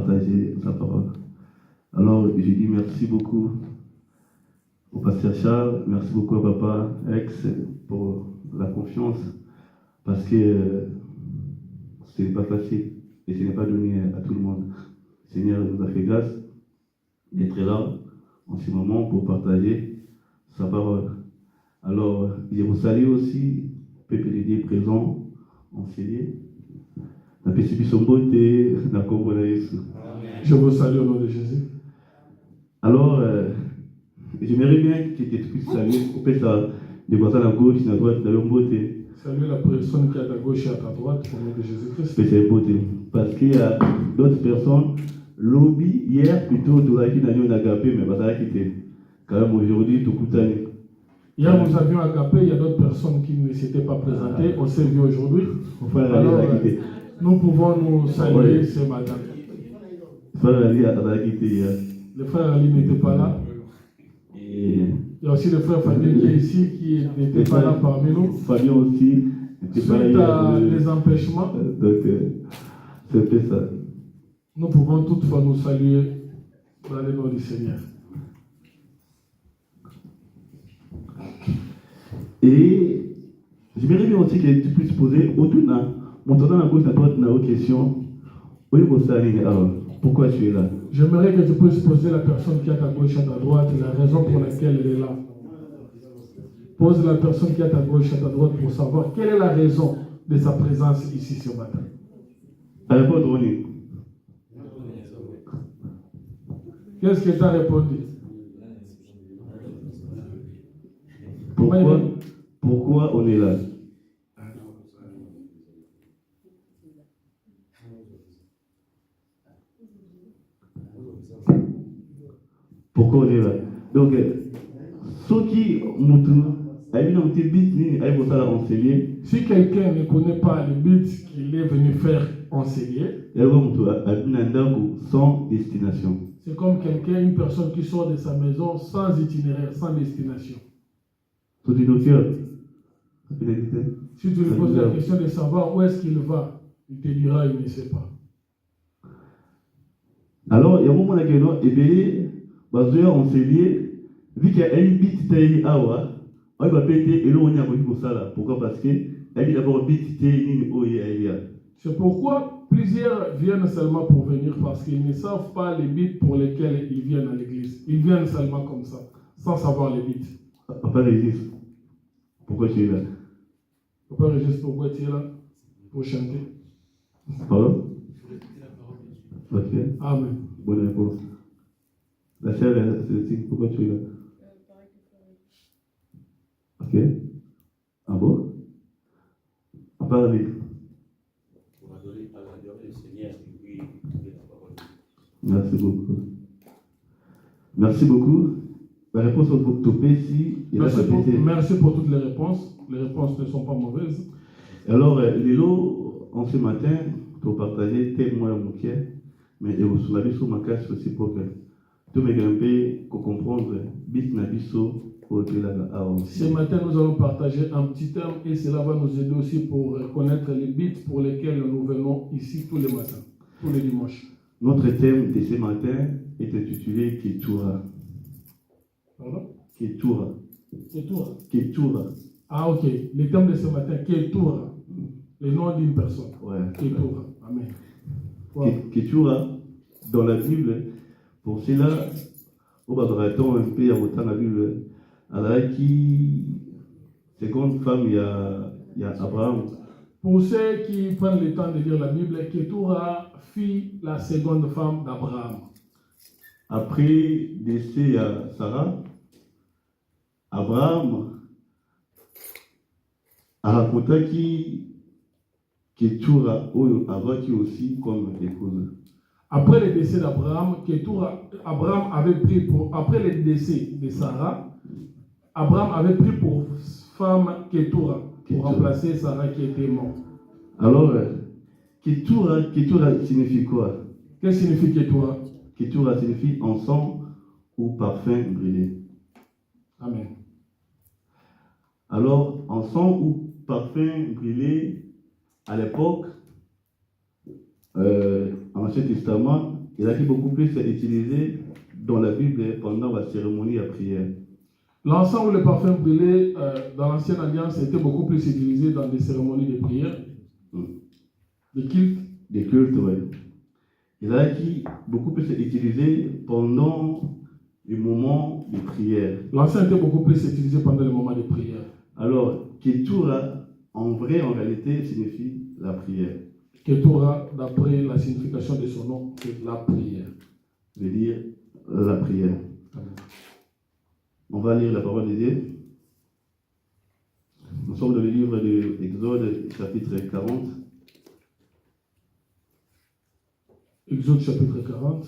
partager sa parole. Alors, je dis merci beaucoup au pasteur Charles, merci beaucoup à papa Ex pour la confiance, parce que ce n'est pas facile et ce n'est pas donné à tout le monde. Le Seigneur nous a fait grâce d'être là en ce moment pour partager sa parole. Alors, je vous salue aussi, PPDD présent, enseignant. Je vous salue au nom de Jésus. Alors, j'aimerais bien que tu puisses saluer, on peut ça, de voir à la gauche, à la droite, dans une beauté. Salut la personne qui est à ta gauche et à ta droite, au nom de Jésus-Christ. C'est beauté. Parce qu'il y a d'autres personnes, lobby, hier, plutôt, tu l'as dit, on a agapé, mais ça a quitté. Quand même, aujourd'hui, tout coûte. Hier, nous avions agapé, il y a d'autres personnes qui ne s'étaient pas présentées. On s'est vu aujourd'hui. Alors, nous pouvons nous saluer ce matin. Le frère Ali n'était pas là. Il y a aussi le frère Fabien qui est ici, qui n'était pas là parmi nous. Fabien aussi. Suite à des empêchements, donc, c'était ça. Nous pouvons toutefois nous saluer dans le nom du Seigneur. Et j'aimerais bien aussi que tu puisses poser autour de mon temps à gauche, à droite, une question. Pourquoi tu es là? J'aimerais que tu puisses poser la personne qui est à ta gauche, à ta droite, la raison pour laquelle elle est là. Pose la personne qui est à ta gauche, à ta droite pour savoir quelle est la raison de sa présence ici ce matin. Qu'est-ce que tu as répondu? Pourquoi on est là? Pourquoi on est là? Donc, ceux qui si quelqu'un ne connaît pas le but qu'il est venu faire enseigner, sans destination. C'est comme quelqu'un, une personne qui sort de sa maison sans itinéraire, sans destination. Si tu lui poses la question de savoir où est-ce qu'il va, il te dira il ne sait pas. Alors, il y a un moment où on s'est lié, vu qu'il y a une bite taille awa, on va péter et l'on y a beaucoup ça. Pourquoi? Parce que elle dit d'abord bite taille ni. C'est pourquoi plusieurs viennent seulement pour venir parce qu'ils ne savent pas les bits pour lesquels ils viennent à l'église. Ils viennent seulement comme ça, sans savoir les bits. Papa Régis, pourquoi tu es là? Papa Régis, pourquoi tu es là? Pour chanter. Pardon? Ok. Amen. Bonne réponse. La sœur, Cécile, pourquoi tu es là? Ok. Ah bon? À part avec. Merci beaucoup. Merci beaucoup. La réponse au topé ici. Merci pour toutes les réponses. Les réponses ne sont pas mauvaises. Alors, Lilo, en ce matin, pour partager tellement le moquet, mais il vous avez sur ma cache aussi pour que tout me grimper, pour comprendre, bit na biso. Ce matin, nous allons partager un petit terme et cela va nous aider aussi pour connaître les bits pour lesquels nous venons ici tous les matins, tous les dimanches. Notre thème de ce matin est intitulé Ketura. Pardon? Ketura. Ketura. Ketura. Ah, ok. Le thème de ce matin, Ketura. Le nom d'une personne. Ouais. Ketura. Amen. Wow. Ketura, dans la Bible, pour cela, on va un peu à votre la Bible. Alors, qui, seconde femme, il y a Abraham. Pour ceux qui prennent le temps de lire la Bible, Ketura fut la seconde femme d'Abraham. Après décès à Sarah, Abraham a raconté qui Ketura avait aussi comme épouse. Après le décès d'Abraham, Abraham avait pris pour, après le décès de Sarah, Abraham avait pris pour femme Ketura pour remplacer Sarah qui était morte. Alors, Ketura signifie quoi? Qu'est-ce que signifie Ketura? Ketura signifie encens ou parfum brûlé. Amen. Alors, encens ou parfum brûlé, à l'époque, en Ancien Testament, il a été beaucoup plus utilisé dans la Bible pendant la cérémonie à prière. L'encens ou le parfum brûlé dans l'ancienne alliance était beaucoup plus utilisé dans des cérémonies de prière, de culte. Des cultes, oui. Il a été beaucoup plus utilisé pendant les moments de prière. L'encens était beaucoup plus utilisé pendant les moments de prière. Alors, Ketura, en vrai, en réalité, signifie la prière. Ketura, d'après la signification de son nom, c'est la prière. Veut dire la prière. Amen. On va lire la parole de Dieu. Nous sommes dans le livre de Exode, chapitre 40. Exode chapitre 40.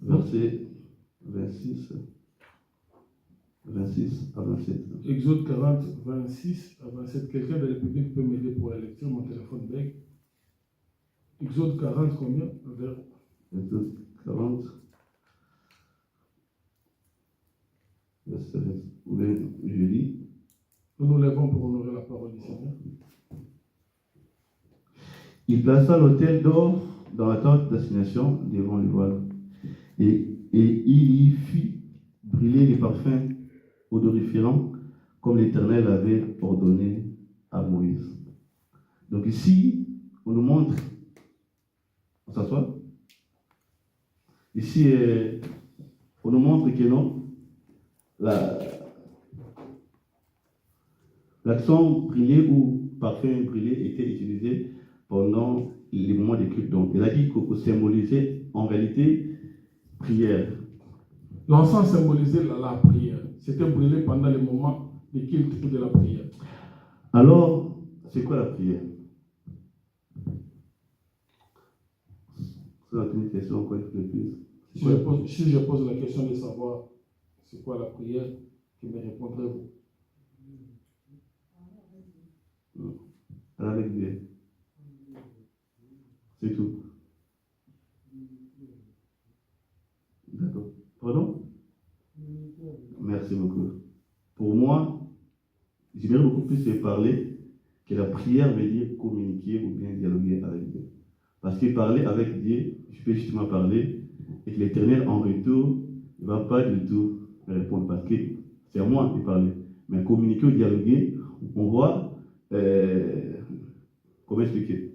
Verset 26 à 27. Exode 40, 26 à 27. Quelqu'un de la République peut m'aider pour la lecture, mon téléphone bug. Exode 40, combien? Exode 40. Verset 20. Je lis. Nous nous lèvons pour honorer la parole du Seigneur. Il plaça l'autel d'or dans la tente d'assignation devant le voile. Et il y fit brûler les parfums odoriférants comme l'Éternel avait ordonné à Moïse. Donc ici, on nous montre, on s'assoit. Ici, on nous montre que non, l'accent brûlé ou parfum brûlé était utilisé pendant les moments de culte. Donc, il a dit qu'on symbolisait en réalité prière. L'encens symbolisait la prière. C'était brûlé pendant les moments de culte ou de la prière. Alors, c'est quoi la prière? C'est une question encore plus. Si je pose la question de savoir c'est quoi la prière, que me répondrez-vous? Avec Dieu. C'est tout. D'accord. Pardon? Merci beaucoup. Pour moi, j'aimerais beaucoup plus parler que la prière veut dire communiquer ou bien dialoguer avec Dieu. Parce que parler avec Dieu, je peux justement parler et que l'Éternel en retour ne va pas du tout me répondre parce que c'est à moi de parler. Mais communiquer ou dialoguer, on voit comment expliquer.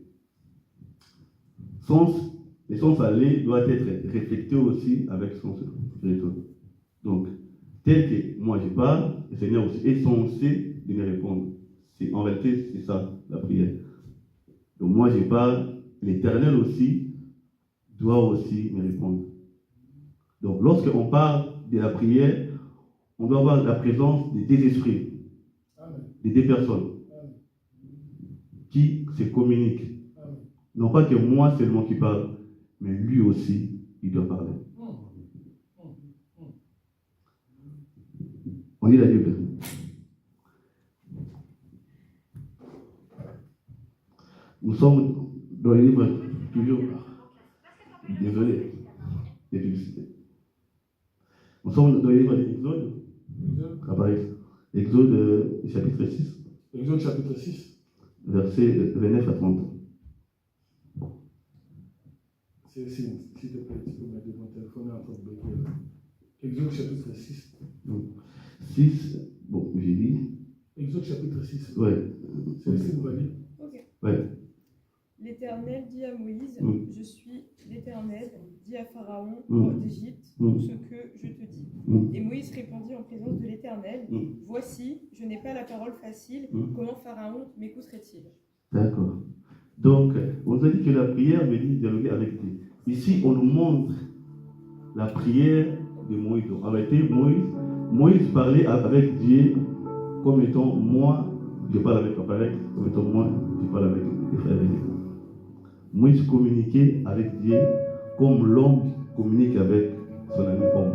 Le sens aller doit être réfléchi aussi avec son retour. Donc, tel que moi je parle, le Seigneur aussi est censé de me répondre. En réalité, c'est ça, la prière. Donc moi je parle, l'Éternel aussi doit aussi me répondre. Donc lorsqu'on parle de la prière, on doit avoir la présence des deux esprits, des deux personnes qui se communiquent. Non pas que moi seulement qui parle, mais lui aussi, il doit parler. On lit la Bible. Nous sommes dans le livre, toujours, désolé, des publicités. Nous sommes dans le livre d'Exode, Exode chapitre 6. Exode chapitre 6. Versets 29 à 30. S'il te plaît, tu peux mettre mon téléphone en train de bloquer là. Exode chapitre 6. 6, bon, j'ai dit. Exode chapitre 6. Ouais. C'est ici que vous allez. Ok. Ouais. L'Éternel dit à Moïse, je suis l'Éternel, dit à Pharaon, roi d'Égypte, tout ce que je te dis. Et Moïse répondit en présence de l'Éternel, voici, je n'ai pas la parole facile, comment Pharaon m'écouterait-il? D'accord. Donc, on nous a dit que la prière veut dire dialoguer avec Dieu. Ici, on nous montre la prière de Moïse. En réalité, Moïse parlait avec Dieu comme étant moi, je parle avec Papa, comme étant moi, je parle avec les frères et les sœurs. Moïse communiquait avec Dieu comme l'homme communique avec son ami homme.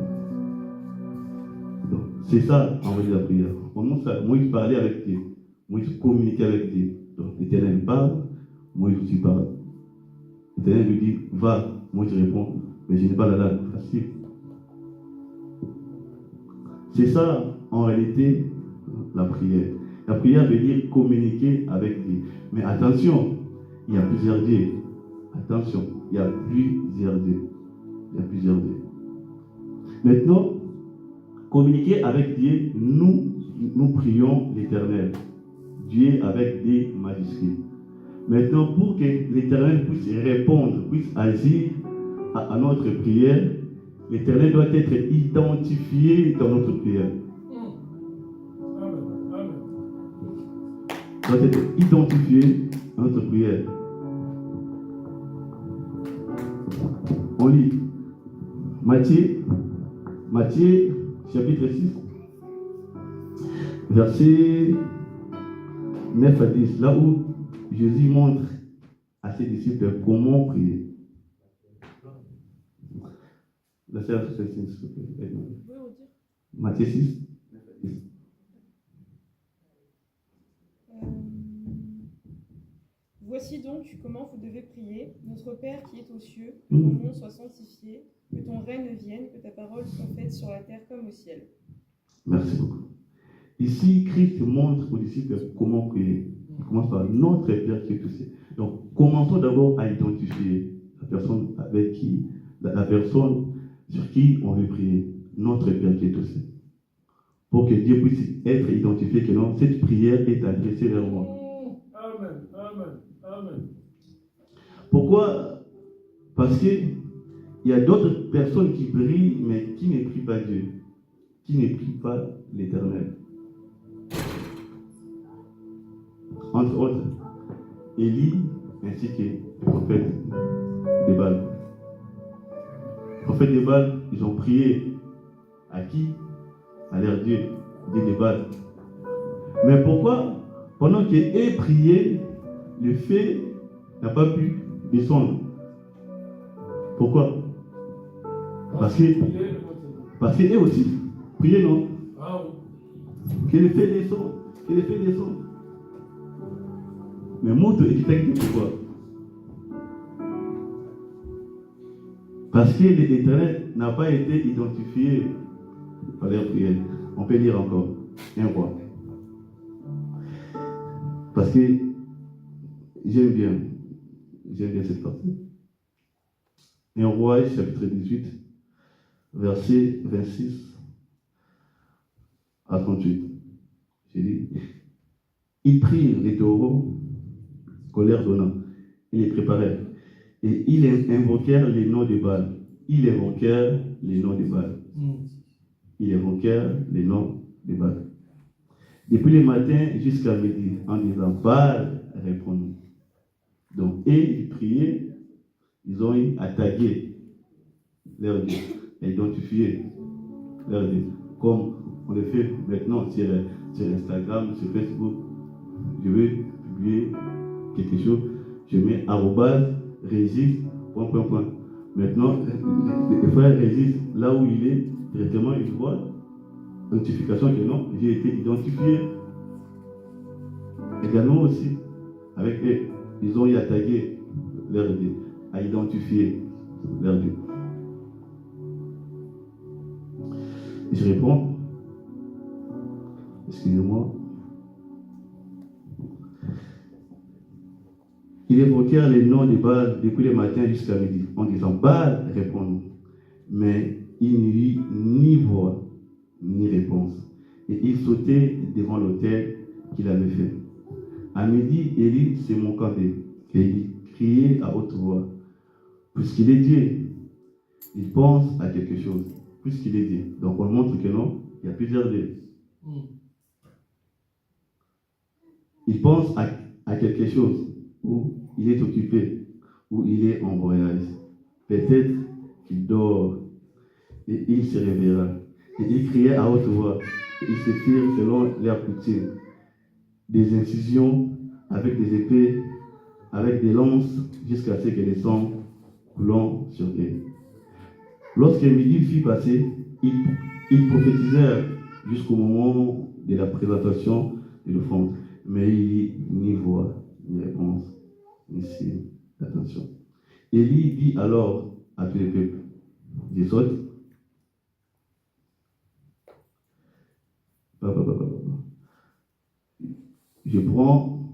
C'est ça, en vrai, la prière. Moïse parlait avec Dieu. Moïse communiquait avec Dieu. Donc, l'Éternel parle, Moïse aussi parle. L'Éternel lui dit, va. Moïse répond, mais je n'ai pas la langue facile. C'est ça, en réalité, la prière. La prière veut dire communiquer avec Dieu. Mais attention, il y a plusieurs dieux. Attention, il y a plusieurs dieux. Il y a plusieurs dieux. Maintenant, communiquer avec Dieu, nous prions l'Éternel. Dieu avec des majuscules. Maintenant, pour que l'Éternel puisse répondre, puisse agir à notre prière, l'Éternel doit être identifié dans notre prière. Doit être identifié dans notre prière. On lit Matthieu chapitre 6, verset 9 à 10, là où Jésus montre à ses disciples comment prier. La sœur, s'il vous plaît. Matthieu 6, 9 à 10. Voici donc comment vous devez prier. Notre Père qui est aux cieux, que ton nom soit sanctifié, que ton règne vienne, que ta parole soit faite sur la terre comme au ciel. Merci beaucoup. Ici, Christ montre aux disciples comment prier. Il commence par notre Père qui est aux cieux. Donc, commençons d'abord à identifier la personne avec qui, la personne sur qui on veut prier. Notre Père qui est aux cieux. Pour que Dieu puisse être identifié que non, cette prière est adressée vers moi. Amen, amen, amen. Pourquoi? Parce qu'il y a d'autres personnes qui prient, mais qui ne prient pas Dieu, qui ne prient pas l'Éternel. Entre autres, Élie ainsi que le prophète de Baal. Les prophètes de Baal, ils ont prié à qui? À leur Dieu, Dieu de Baal. Mais pourquoi? Pendant qu'eux priaient, le feu n'a pas pu descendre. Pourquoi? Parce qu'eux aussi priaient, non? Que le feu descende, que le feu descende. Mais moi, tu es pourquoi? Parce que l'Éternel n'a pas été identifié par leur prière. On peut lire encore un roi. Parce que j'aime bien cette partie. Un roi, chapitre 18, verset 26 à 38. J'ai dit, ils prirent les taureaux qu'on leur donna, ils les préparèrent, et ils invoquèrent les noms de Baal. Ils invoquèrent les noms de Baal. Ils invoquèrent les noms de Baal. Depuis le matin jusqu'à midi, en disant, Baal, réponds-nous. Donc, et ils priaient, ils ont attaqué leur Dieu, identifié leur Dieu. Comme on le fait maintenant sur Instagram, sur Facebook, je vais publier quelque chose, je mets @Régis, ... Maintenant, le frère Régis, là où il est, directement, il voit notification que non, j'ai été identifié. Également aussi, avec eux, ils ont attaqué leur Dieu, à identifier leur Dieu. Et je réponds, excusez-moi, ils évoquèrent les noms de Baal depuis le matin jusqu'à midi, en disant, Baal, réponds-nous. Mais il n'y eut ni voix, ni réponse. Et il sautait devant l'autel qu'il avait fait. À midi, Élie se moqua d'eux, et il criait à haute voix. Puisqu'il est Dieu, il pense à quelque chose. Puisqu'il est Dieu. Donc on montre que non, il y a plusieurs dieux. Il pense à quelque chose où il est occupé, où il est en voyage. Peut-être qu'il dort et il se réveillera. Et il criait à haute voix. Et ils se firent selon leur coutume des incisions avec des épées, avec des lances, jusqu'à ce que le sang coulant sur eux. Lorsque midi fut passé, ils prophétisèrent jusqu'au moment de la présentation de l'offrande. Mais il n'y eut ni voix, ni réponse, ni signe d'attention. Élie dit alors à tous les peuples, je saute. Je prends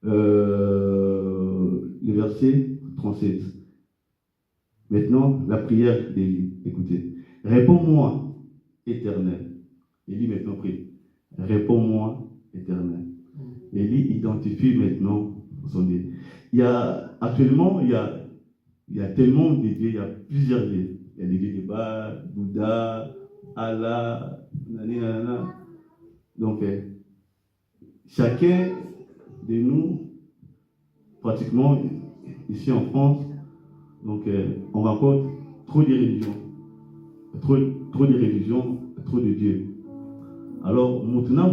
le verset 37. Maintenant, la prière d'Élie. Écoutez. Réponds-moi, Éternel. Élie maintenant prie. Réponds-moi, Éternel. Élie identifie maintenant son Dieu. Actuellement, il y a tellement de dieux, il y a plusieurs dieux. Il y a des dieux de Baal, Bouddha, Allah, nanana. Donc, chacun de nous, pratiquement ici en France, donc on rencontre trop de religions, trop de religions, trop de dieux. Alors, maintenant,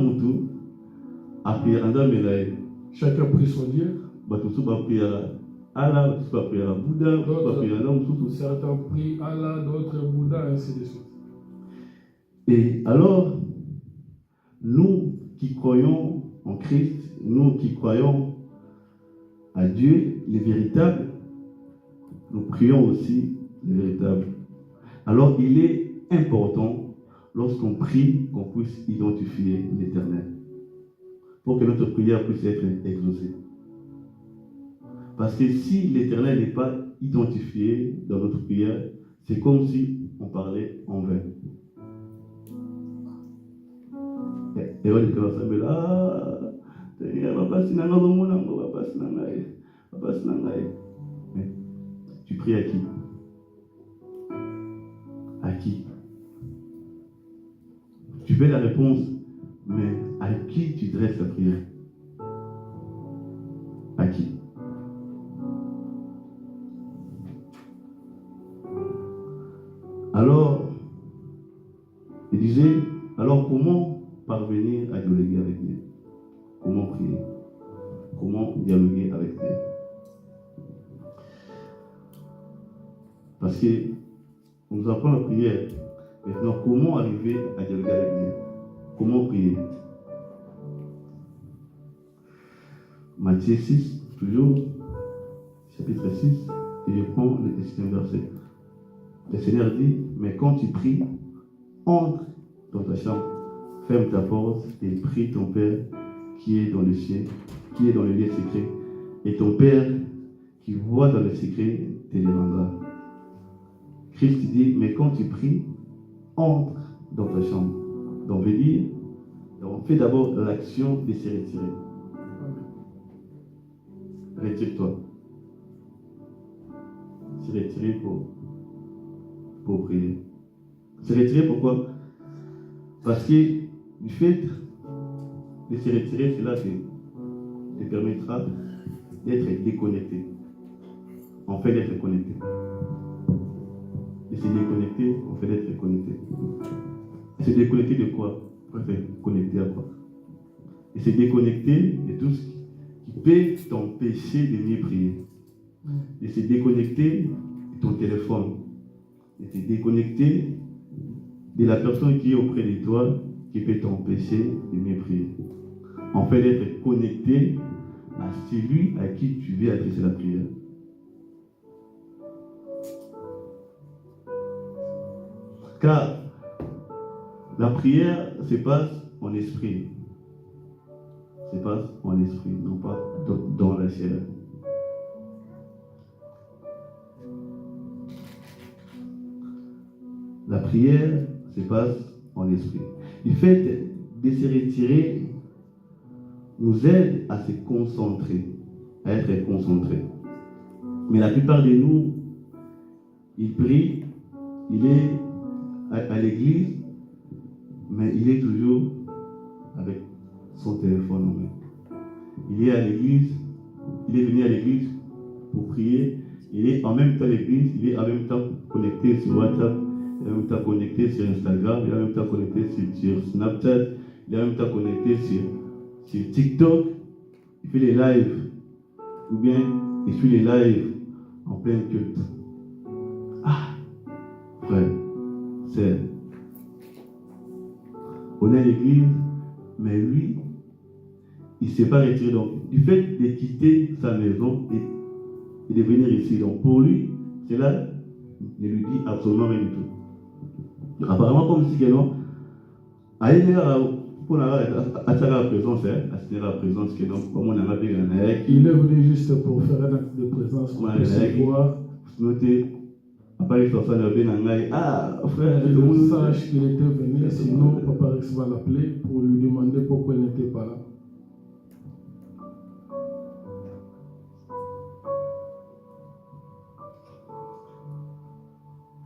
chacun prie son Dieu. Allah, Bouddha, certains prient Allah, d'autres Bouddha, ainsi de suite. Et alors, nous qui croyons en Christ, nous qui croyons à Dieu, les véritables, nous prions aussi les véritables. Alors, il est important, lorsqu'on prie, qu'on puisse identifier l'Éternel, pour que notre prière puisse être exaucée. Parce que si l'Éternel n'est pas identifié dans notre prière, c'est comme si on parlait en vain. Et on est comme ça, mais là, mais tu pries à qui? À qui? Tu fais la réponse, mais à qui tu dresses la prière? À qui? Alors, il disait, alors comment parvenir à dialoguer avec Dieu? Comment prier? Comment dialoguer avec Dieu? Parce que on nous apprend la prière. Maintenant, comment arriver à dialoguer avec Dieu? Comment prier? Matthieu 6, toujours, chapitre 6, et je prends le 10e verset. Le Seigneur dit, mais quand tu pries, entre dans ta chambre, ferme ta porte et prie ton Père qui est dans le ciel, qui est dans le lieu secret. Et ton Père qui voit dans le secret te le rendra. Christ dit, mais quand tu pries, entre dans ta chambre. Donc, veut dire, on fait d'abord l'action de se retirer. Retire-toi. Se retirer pour prier. Se retirer pourquoi? Parce que du fait de se retirer, cela te permettra d'être déconnecté. En fait, d'être connecté. Et se déconnecter, en fait, d'être connecté. Et se déconnecter de quoi? Pour être connecté à quoi? Et se déconnecter de tout ce qui peut t'empêcher de mieux prier. Et se déconnecter de ton téléphone. Et se déconnecter de la personne qui est auprès de toi qui peut t'empêcher de mieux prier. En fait, d'être connecté à celui à qui tu veux adresser la prière. Car la prière se passe en esprit. Se passe en esprit, non pas dans la chair. La prière se passe en esprit. Le fait de se retirer nous aide à se concentrer, à être concentré. Mais la plupart de nous, ils prient, il est à l'église, mais il est toujours avec son téléphone en main. Il est à l'église, il est venu à l'église pour prier, il est en même temps à l'église, il est en même temps connecté sur WhatsApp, il est en même temps connecté sur Instagram, il est en même temps connecté sur Snapchat, il est en même temps connecté sur TikTok, il fait les lives, ou bien il suit les lives en plein culte. Ah, frère, c'est. On est à l'église, mais lui, il ne s'est pas retiré. Donc, du fait de quitter sa maison et de venir ici, donc pour lui, cela ne lui dit absolument rien du tout. Apparemment, comme si quelqu'un allait pour la présence, assigner la présence que donc comme on a bien avec. Il est venu juste pour faire un acte de présence, pour voir. Notez, après il s'en bien en ah frère, il nous sache qu'il était venu, sinon Papa Rex va l'appeler pour lui demander pourquoi il n'était pas là.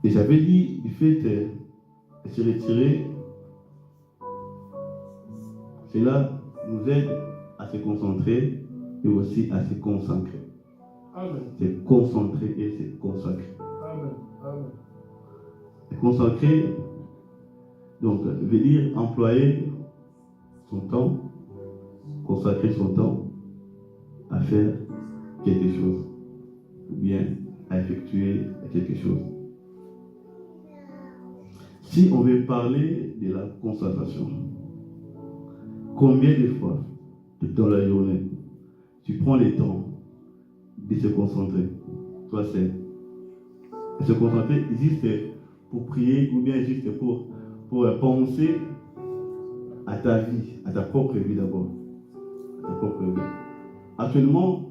Et j'avais dit, du fait de se retirer, cela nous aide à se concentrer et aussi à se consacrer. Amen. Se concentrer et se consacrer. Amen. Amen. Se consacrer, donc, veut dire employer son temps, consacrer son temps à faire quelque chose, ou bien à effectuer quelque chose. Si on veut parler de la concentration, combien de fois dans la journée tu prends le temps de se concentrer? Toi, c'est se concentrer juste pour prier ou bien juste pour penser à ta vie, à ta propre vie d'abord. À ta propre vie. Actuellement,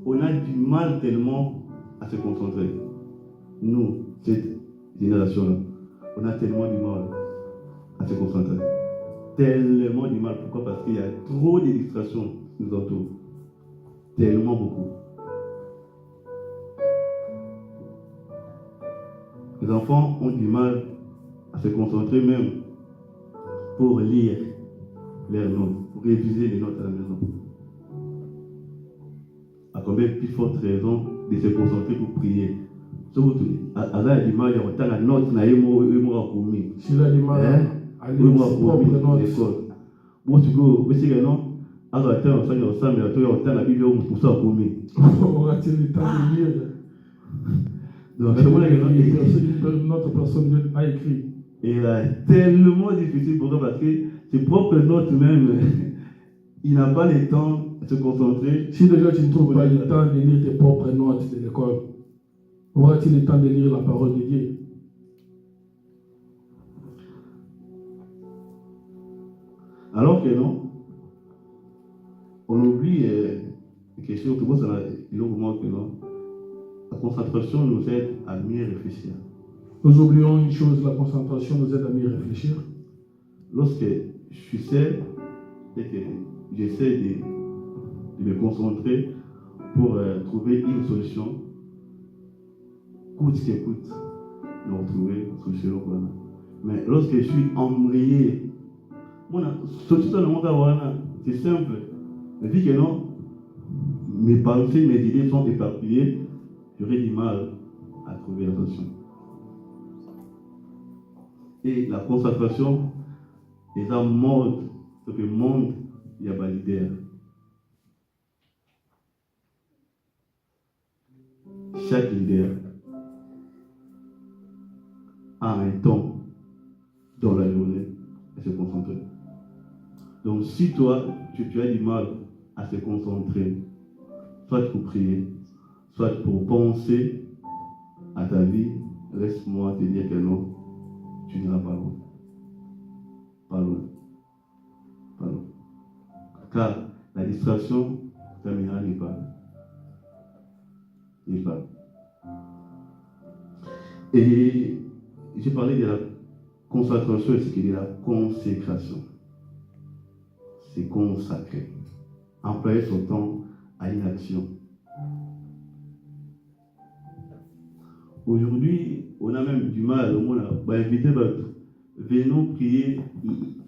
on a du mal tellement à se concentrer. Nous, cette génération-là, on a tellement du mal à se concentrer. Tellement du mal. Pourquoi? Parce qu'il y a trop de distractions qui nous entourent. Tellement beaucoup. Les enfants ont du mal à se concentrer même pour lire leurs notes, pour réviser les notes à la maison. À combien plus forte raison de se concentrer pour prier? Surtout, à la du mal, il y a la note, il y a s'il a du mal à lire ses propres notes. Bon, tu peux, c'est que non, alors attends, ça y est, ça, mais attends, la Bible, on pousse ça au commis. Aura-t-il le temps de lire? Donc, notre personne a écrit. Et tellement difficile pour eux parce que ses propres notes même, il n'a pas le temps de se concentrer. Si déjà tu ne trouves pas le temps de lire tes propres notes de l'école, aura-t-il le temps de lire la parole de Dieu? Alors que non, on oublie quelque chose que moi, ça il moment que non. La concentration nous aide à mieux réfléchir. Nous oublions une chose, la concentration nous aide à mieux réfléchir. Lorsque je suis seul et que j'essaie de me concentrer pour trouver une solution, coûte que coûte, de retrouver une solution. Voilà. Mais lorsque je suis embrayé, c'est simple. Vu que non, mes pensées, mes idées sont éparpillées, j'aurai du mal à trouver la solution. Et la concentration est un mode, ce que le monde il y a validé. Chaque leader a un temps dans la journée à se concentrer. Donc si toi, tu as du mal à se concentrer, soit pour prier, soit pour penser à ta vie, laisse-moi te dire que non, tu n'iras pas loin. Pas loin. Pas loin. Car la distraction terminera n'est pas. Et j'ai parlé de la concentration et ce qui est de la consécration. C'est consacrer. Employer son temps à une action. Aujourd'hui, on a même du mal, on a invité, venons prier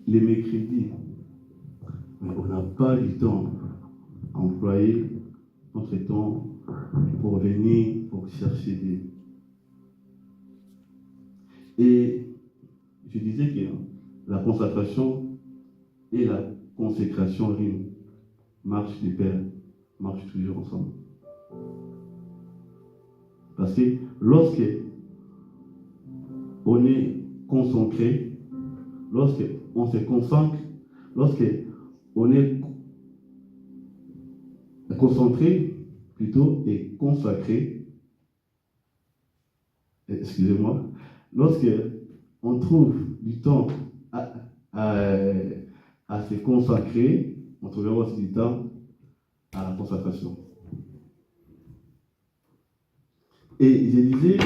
les mercredis. Mais on n'a pas du temps à employer notre temps pour venir, pour chercher Dieu. Et je disais que la concentration et la consécration riment, marchent de pair, marchent toujours ensemble. Parce que lorsque on est concentré, lorsque on se concentre, lorsque on est concentré plutôt et consacré, lorsque on trouve du temps à se consacrer, on trouvera aussi du temps à la consacration. Et je disais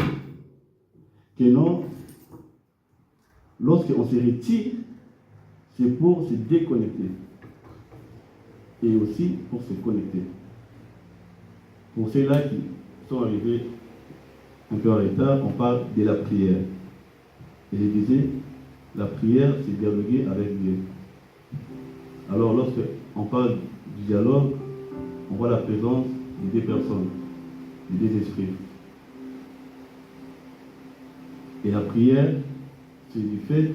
que non, lorsqu'on se retire, c'est pour se déconnecter et aussi pour se connecter. Pour ceux-là qui sont arrivés un peu en retard, on parle de la prière. Et je disais, la prière, c'est dialoguer avec Dieu. Alors, lorsqu'on parle du dialogue, on voit la présence de deux personnes, de deux esprits. Et la prière, c'est du fait,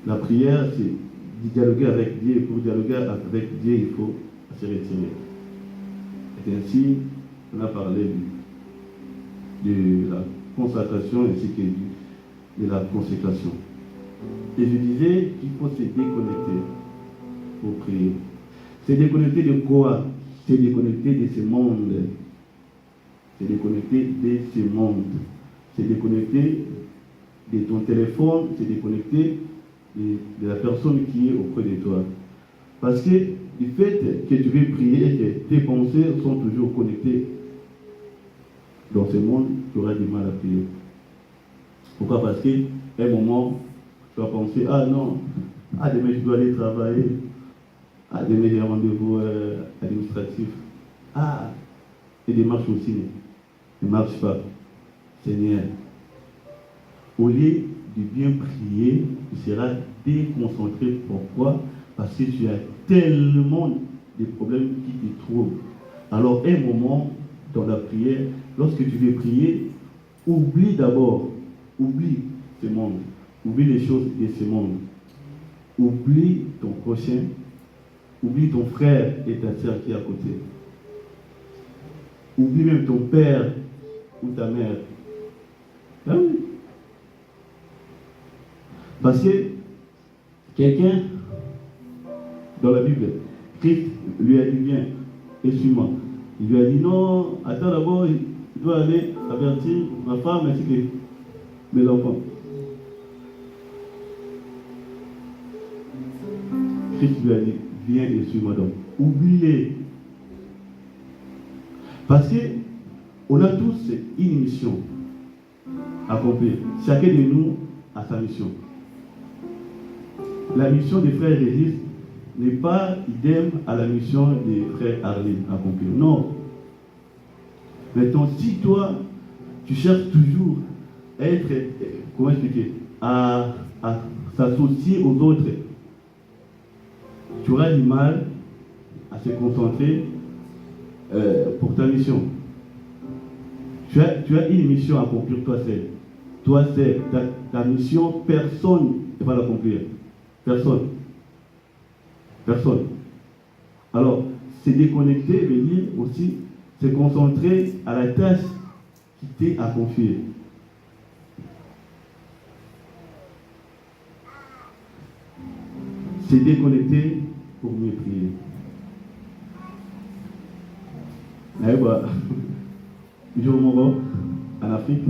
la prière, c'est de dialoguer avec Dieu. Et pour dialoguer avec Dieu, il faut se retirer. Et ainsi, on a parlé de la consacration ainsi que de la consécration. Et je disais qu'il faut se déconnecter pour prier. Se déconnecter de quoi? Se déconnecter de ce monde. Se déconnecter de ce monde. Se déconnecter de ton téléphone, se déconnecter de la personne qui est auprès de toi. Parce que du fait que tu veux prier et que tes pensées sont toujours connectées dans ce monde, tu auras du mal à prier. Pourquoi? Parce qu'à un moment, tu vas penser, ah non, demain je dois aller travailler, demain j'ai un rendez-vous administratif, et des marches aussi ne marchent pas. Seigneur, au lieu de bien prier, tu seras déconcentré. Pourquoi? Parce que tu as tellement de problèmes qui te trouvent. Alors, un moment dans la prière, lorsque tu veux prier, oublie d'abord, oublie ce monde, oublie les choses de ce monde, oublie ton prochain, oublie ton frère et ta soeur qui est à côté, oublie même ton père ou ta mère. Ah oui. Parce que quelqu'un, dans la Bible, Christ lui a dit bien, et suis-moi. Il lui a dit non, attends d'abord, je dois aller avertir ma femme ainsi que mes enfants. Christ lui a dit, viens et suis-moi donc. Oublie-les. Parce que on a tous une mission à accomplir. Chacun de nous a sa mission. La mission des frères Régis n'est pas idem à la mission des frères Harley à accomplir. Non. Maintenant, si toi, tu cherches toujours à être, comment expliquer, à s'associer aux autres, tu auras du mal à se concentrer pour ta mission. Tu as une mission à accomplir toi seul. Toi seul, ta mission, personne ne va l'accomplir. Personne. Personne. Alors, se déconnecter veut dire aussi se concentrer à la tâche qui t'est à confier. Se déconnecter pour mieux prier. Je vous montre en Afrique.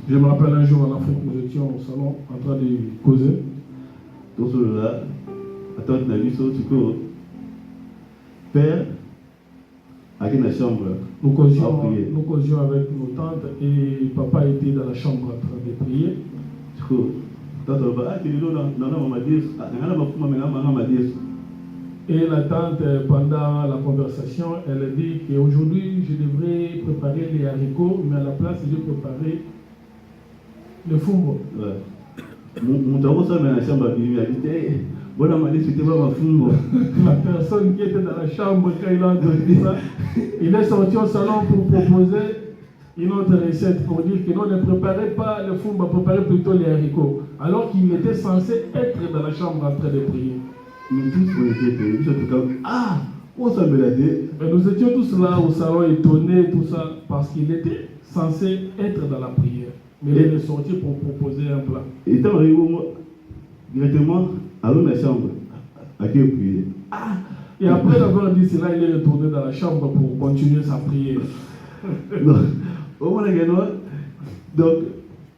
Je me rappelle un jour en Afrique, nous étions au salon en train de causer. Père, à la chambre. Nous causions avec nos tantes et papa était dans la chambre en train de prier. Et la tante, pendant la conversation, elle a dit qu'aujourd'hui, je devrais préparer les haricots, mais à la place, j'ai préparé le fumbo. La personne qui était dans la chambre, quand il a entendu ça, il est sorti au salon pour proposer une autre recette, pour dire que non, ne préparez pas le fumbo, préparez plutôt les haricots, alors qu'il était censé être dans la chambre en train de prier. Nous tous, on était payés. On s'en dit. Nous étions tous là au salon étonnés, tout ça, parce qu'il était censé être dans la prière. Mais il est sorti pour proposer un plat. Et il est arrivé directement à la chambre, à qui prier. Et après avoir dit cela, il est retourné dans la chambre pour continuer sa prière. Donc,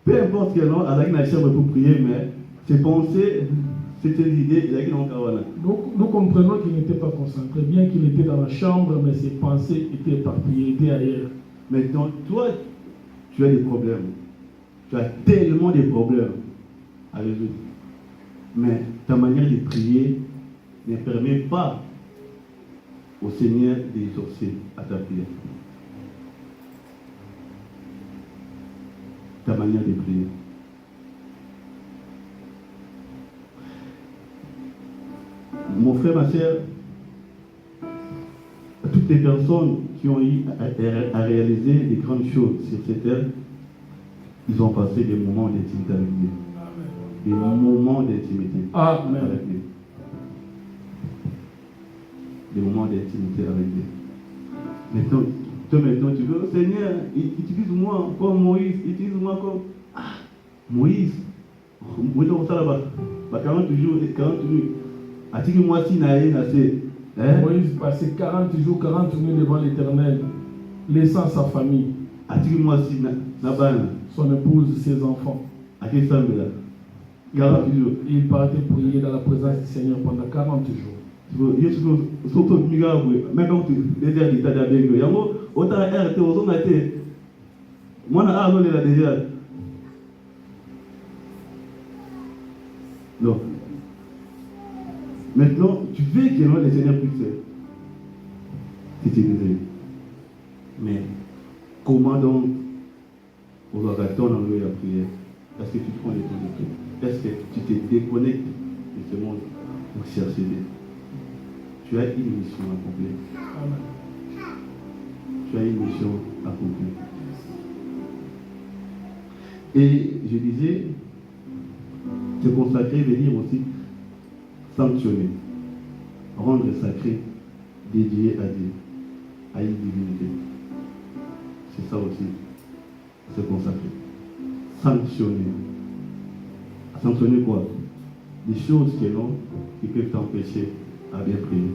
peu importe quel nom, avec la chambre pour prier, mais ses pensées, ses idées, il y a qui n'ont qu'à voir. Donc, nous comprenons qu'il n'était pas concentré, bien qu'il était dans la chambre, mais ses pensées étaient éparpillées, étaient ailleurs. Maintenant, toi, tu as des problèmes. Tu as tellement de problèmes à résoudre. Mais ta manière de prier ne permet pas au Seigneur d'exaucer à ta prière. Ta manière de prier. Mon frère, ma soeur, toutes les personnes qui ont eu à réaliser des grandes choses sur cette terre, ils ont passé des moments d'intimité avec Dieu. Des moments d'intimité avec Dieu. Des moments d'intimité avec Dieu. Maintenant, tu veux, Seigneur, utilise-moi comme Moïse, utilise-moi comme Moïse. Moïse, ça là-bas, 40 jours et 40 nuits. Moi si Moïse passait 40 jours, 40 nuits devant l'Éternel, laissant sa famille, moi si son épouse, ses enfants. 40 jours. Il partait prier dans la présence du Seigneur pendant 40 jours. Même quand tu désires l'état d'abeg, autant RT, autant RT. Moi, je l'ai déjà. Non. Maintenant, tu veux que le Seigneur puisse t'utiliser. Mais comment donc on va attendre la prière? Est-ce que tu prends le temps de prier? Est-ce que tu te déconnectes de ce monde pour chercher Dieu? Tu as une mission à accomplir. Tu as une mission à accomplir. Et je disais, se consacrer veut dire aussi sanctionner, rendre sacré, dédié à Dieu, à une divinité. C'est ça aussi, se consacrer. Sanctionner. Sanctionner quoi? Des choses qui peuvent t'empêcher à bien prier.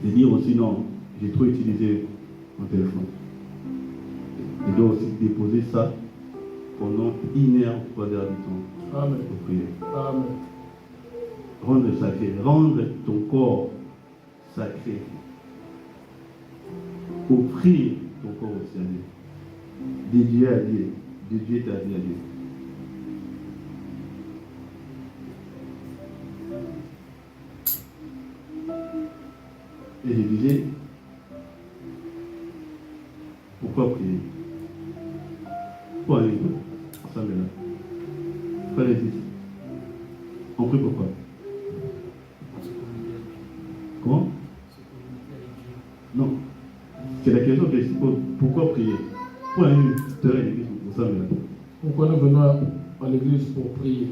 De dire aussi non, j'ai trop utilisé mon téléphone. Et donc aussi déposer ça pendant 1 heure, 3 heures du temps. Amen. Pour prier. Amen. Rendre sacré, rendre ton corps sacré. Offrir ton corps aussi à Dieu. Dédié à Dieu. Dédié ta vie à Dieu. Et je disais, pourquoi prier? Pourquoi aller ensemble là? Pourquoi les dire? On prie pourquoi? Comment? Non. C'est la question que je pose. Pourquoi prier? Pourquoi aller à l'église ensemble là? Pourquoi nous venons à l'église pour prier?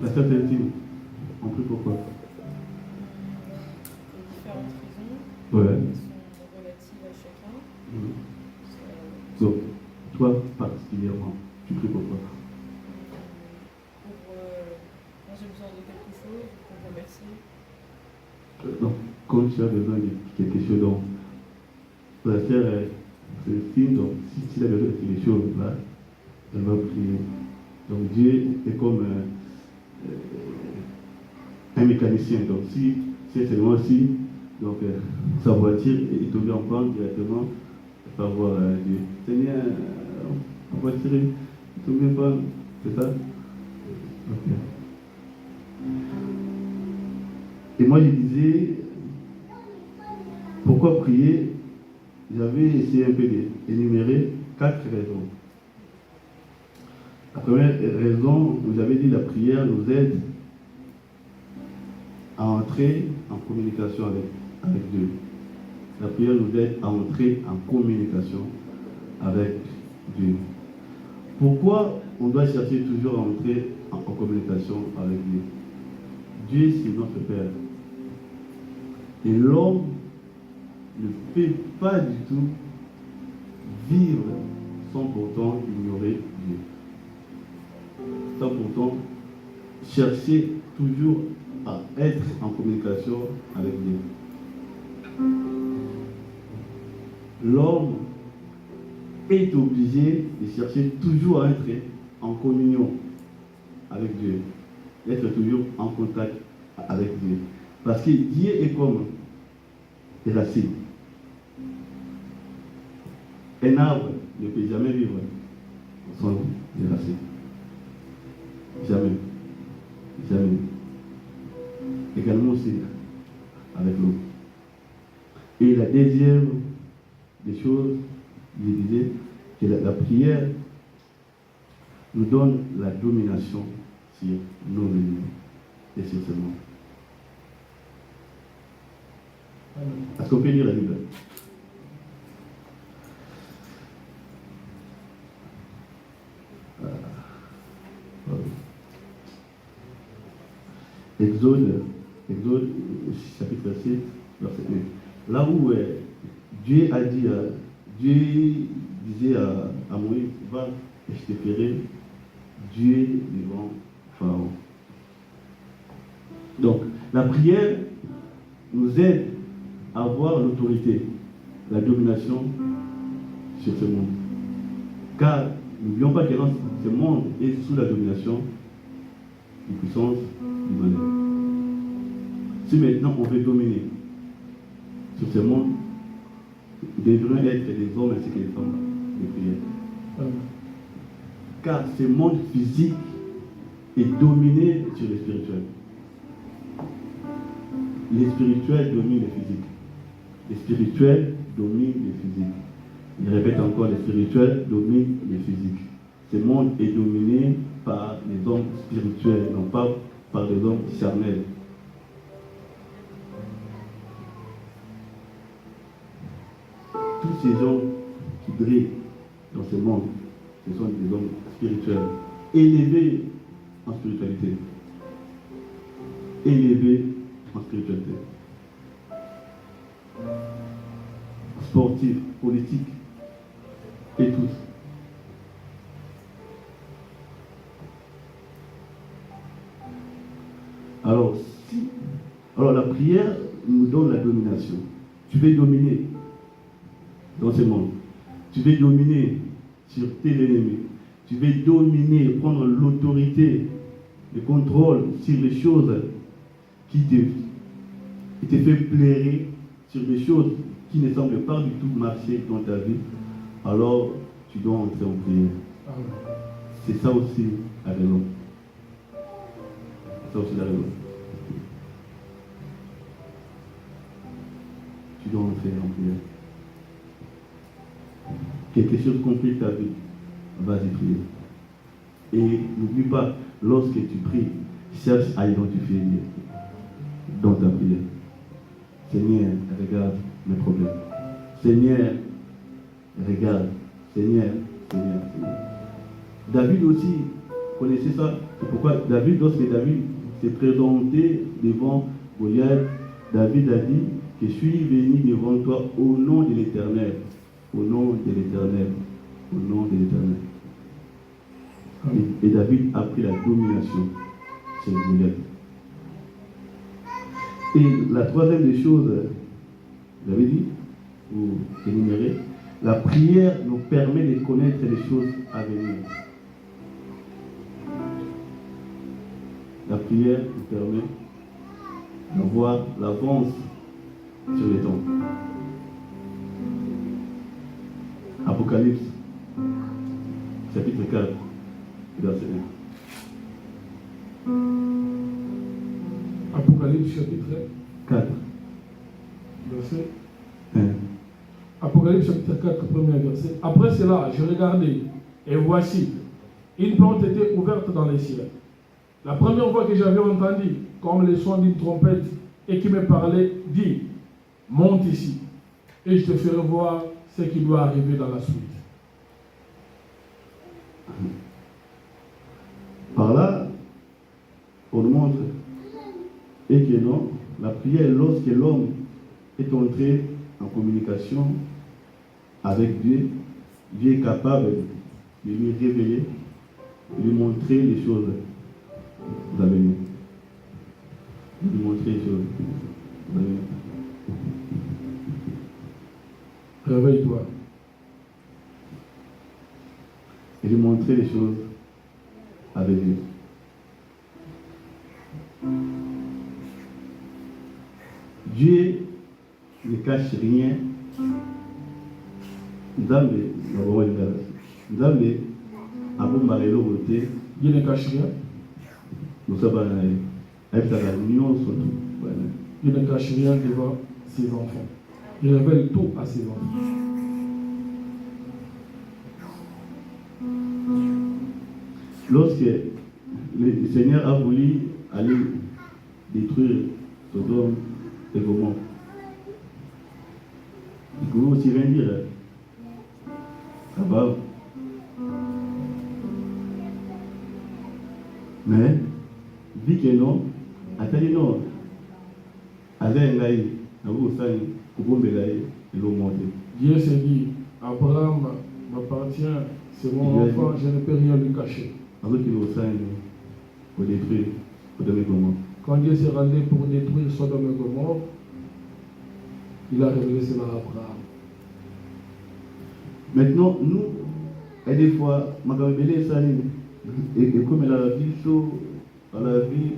La sœur intime. On prie pourquoi? Différentes raisons. Ouais. Qui sont relatives à chacun. Donc, toi particulièrement, tu pries pourquoi? Quand j'ai besoin de quelque chose, pour remercier. Donc, quand tu as besoin de quelque chose, donc, la sœur Célestine, donc, si elle a besoin de quelque chose, là, elle va prier. Donc, Dieu est comme un mécanicien. Donc, si c'est seulement aussi, donc, sa voiture est tombée en panne directement, elle va voir Dieu. Seigneur, la voiture est tombée en panne, c'est ça? Ok. Et moi, je disais, pourquoi prier? J'avais essayé un peu d'énumérer 4 raisons. La première raison, vous avez dit, la prière nous aide à entrer en communication avec Dieu. La prière nous aide à entrer en communication avec Dieu. Pourquoi on doit chercher toujours à entrer en communication avec Dieu? Dieu, c'est notre Père. Et l'homme ne peut pas du tout vivre sans pourtant ignorer Dieu. Sans pourtant chercher toujours à être en communication avec Dieu. l'homme est obligé de chercher toujours à être en communion avec Dieu, être toujours en contact avec Dieu. Parce que Dieu est comme des racines. Un arbre ne peut jamais vivre sans des racines. Jamais. Jamais. Également aussi avec l'eau. Et la deuxième des choses, je disais que la prière nous donne la domination sur nos ennemis et sur ce monde. Est-ce qu'on peut lire la Bible? Exode chapitre 6, verset 1. Là où Dieu a dit, Dieu disait à Moïse, va et je te ferai Dieu devant Pharaon. Donc, la prière nous aide à avoir l'autorité, la domination sur ce monde. Car n'oublions pas que ce monde est sous la domination des puissances du malheur. Si maintenant on veut dominer sur ce monde, nous devrions être des hommes ainsi que des femmes de prière. Car ce monde physique est dominé sur le spirituel. Les spirituels dominent les physiques. Les spirituels dominent les physiques. Je répète encore, les spirituels dominent les physiques. Ce monde est dominé par les hommes spirituels, non pas par les hommes charnels. Tous ces hommes qui brillent dans ce monde, ce sont des hommes spirituels, élevés en spiritualité. Élevés en spiritualité. Sportifs, politiques, et tous. Alors la prière nous donne la domination. Tu veux dominer dans ce monde. Tu veux dominer sur tes ennemis. Tu veux dominer, prendre l'autorité, le contrôle sur les choses qui te fait plaire, sur des choses qui ne semblent pas du tout marcher dans ta vie. Alors tu dois entrer en prière. C'est ça aussi la raison. C'est ça aussi la raison. Tu dois entrer en prière. Quelque chose complique ta vie, vas-y prier. Et n'oublie pas, lorsque tu pries, cherche à identifier Dieu dans ta prière. Seigneur, regarde mes problèmes. Seigneur, regarde. Seigneur. David aussi connaissait ça. C'est pourquoi lorsque David s'est présenté devant Goliath, David a dit que je suis venu devant toi au nom de l'Éternel. Au nom de l'Éternel. Au nom de l'Éternel. Et David a pris la domination sur Goliath. Et la troisième des choses, vous avez dit, vous énumérez, la prière nous permet de connaître les choses à venir. La prière nous permet d'avoir l'avance sur les temps. Apocalypse, chapitre 4, verset 1. Apocalypse, chapitre 4, verset 1. Apocalypse, chapitre 4, premier verset. Après cela, je regardais, et voici, une plante était ouverte dans les cieux. La première fois que j'avais entendu, comme le son d'une trompette, et qui me parlait, dit, monte ici, et je te ferai voir ce qui doit arriver dans la suite. Par là, on nous montre, et que non, la prière, lorsque l'homme est entré en communication avec Dieu, Dieu est capable de lui révéler, de lui montrer les choses à venir. De lui montrer les choses à venir. Réveille-toi. toi. Et lui montrer les choses avec lui. Dieu ne cache rien. Dieu ne cache rien. Dieu ne cache rien devant ses enfants. Il révèle tout à ses enfants. Lorsque le Seigneur a voulu aller détruire Sodome et Gomorrhe, il pouvait aussi rien dire. Ça va. Mais, vu que non, attendez non. Dieu s'est dit, Abraham m'appartient, c'est mon enfant, je ne peux rien lui cacher. Quand Dieu s'est rendu pour détruire Sodome et Gomorrhe, il a révélé cela à Abraham. Maintenant, nous, et des fois, et comme elle a la vie chaud, à la vie,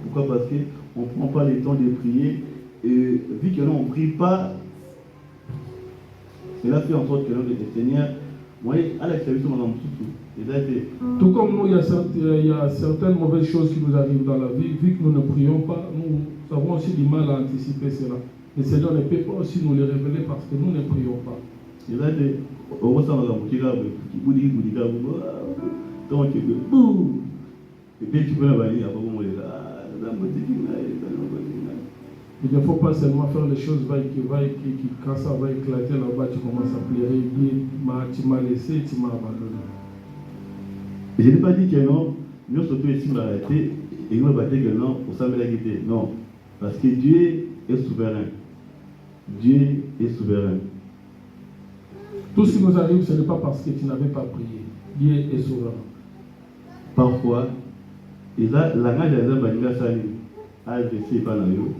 pourquoi? Parce qu'on ne prend pas le temps de prier, et vu que l'on ne prie pas, cela fait en sorte que l'on est Seigneur, moi, à la service, on a tout comme nous, il y a certaines mauvaises choses qui nous arrivent dans la vie, vu que nous ne prions pas, nous avons aussi du mal à anticiper cela. Le Seigneur ne peut pas aussi nous les révéler parce que nous ne prions pas. Il ne faut pas seulement faire les choses qui quand ça va éclater là-bas, tu commences à pleurer, tu m'as laissé, tu m'as abandonné. Je n'ai pas dit que non, nous sommes ici pour arrêter et nous ne que non pour ça la quitter. Non, parce que Dieu est souverain. Dieu est souverain. Tout ce qui nous arrive, ce n'est pas parce que tu n'avais pas prié. Dieu est souverain. Parfois, la rage des hommes a adressé par la yo.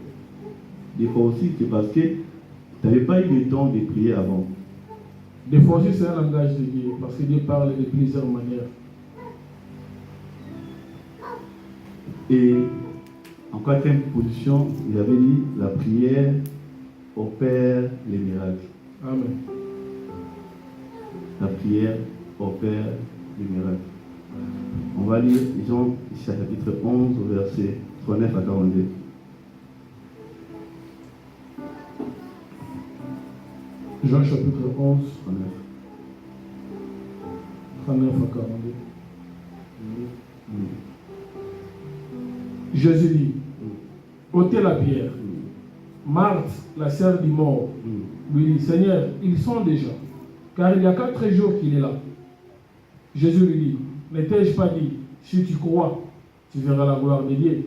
Des fois aussi, c'est parce que tu n'avais pas eu le temps de prier avant. Des fois aussi, c'est un langage de Dieu, parce que Dieu parle de plusieurs manières. Et en quatrième position, il avait dit la prière opère les miracles. Amen. La prière opère les miracles. On va lire Jean chapitre 11, verset 39 à 42. Jean chapitre 11, 39 à 42. Jésus dit, ôtez la pierre. Marthe, la sœur du mort, lui dit, Seigneur, ils sont déjà, car il y a 4 jours qu'il est là. Jésus lui dit, ne t'ai-je pas dit, si tu crois, tu verras la gloire de Dieu.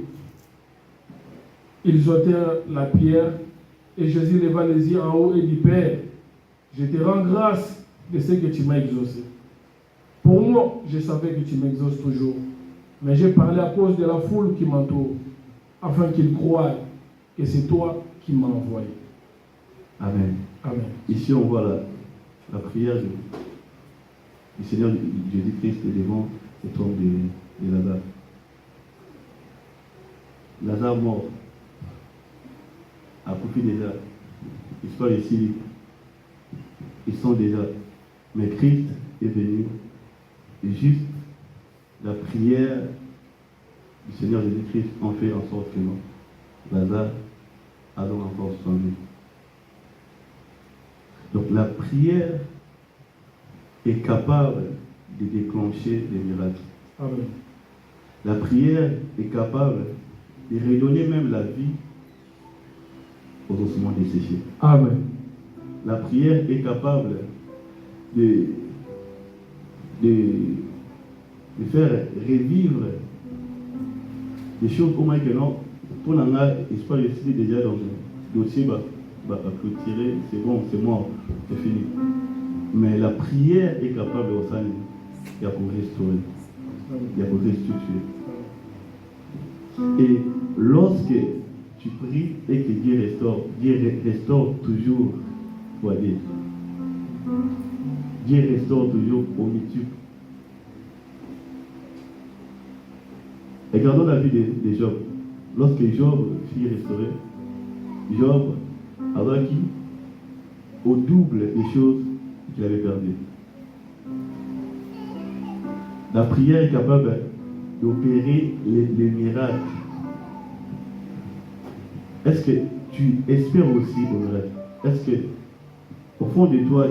Ils ôtèrent la pierre, et Jésus leva les yeux en haut et dit, Père, je te rends grâce de ce que tu m'as exaucé. Pour moi, je savais que tu m'exauces toujours, mais j'ai parlé à cause de la foule qui m'entoure, afin qu'ils croient que c'est toi qui m'as envoyé. Amen. Amen. Ici, on voit la prière du Seigneur Jésus-Christ devant cet homme de Lazare. Lazare mort, a couché déjà. L'histoire ici, ils sont déjà. Mais Christ est venu, et juste la prière du Seigneur Jésus-Christ en fait en sorte que non. Lazare a donc encore son vie. Donc la prière est capable de déclencher des miracles. Amen. La prière est capable de redonner même la vie aux ossements desséchés. Amen. La prière est capable de faire revivre des choses au moins que non. Pour l'anga, l'espoir est déjà dans le dossier, clôturé, c'est bon, c'est mort, c'est fini. Mais la prière est capable de ça, il y a pour restaurer, il y a pour restituer. Et lorsque tu pries et que Dieu restaure toujours, faut dire. Dieu restaure toujours au multiple. Regardons la vie de Job. Lorsque Job fut restauré, Job avait acquis au double des choses qu'il avait perdues. La prière est capable d'opérer les miracles. Est-ce que tu espères aussi au miracle? Est-ce que, au fond de toi,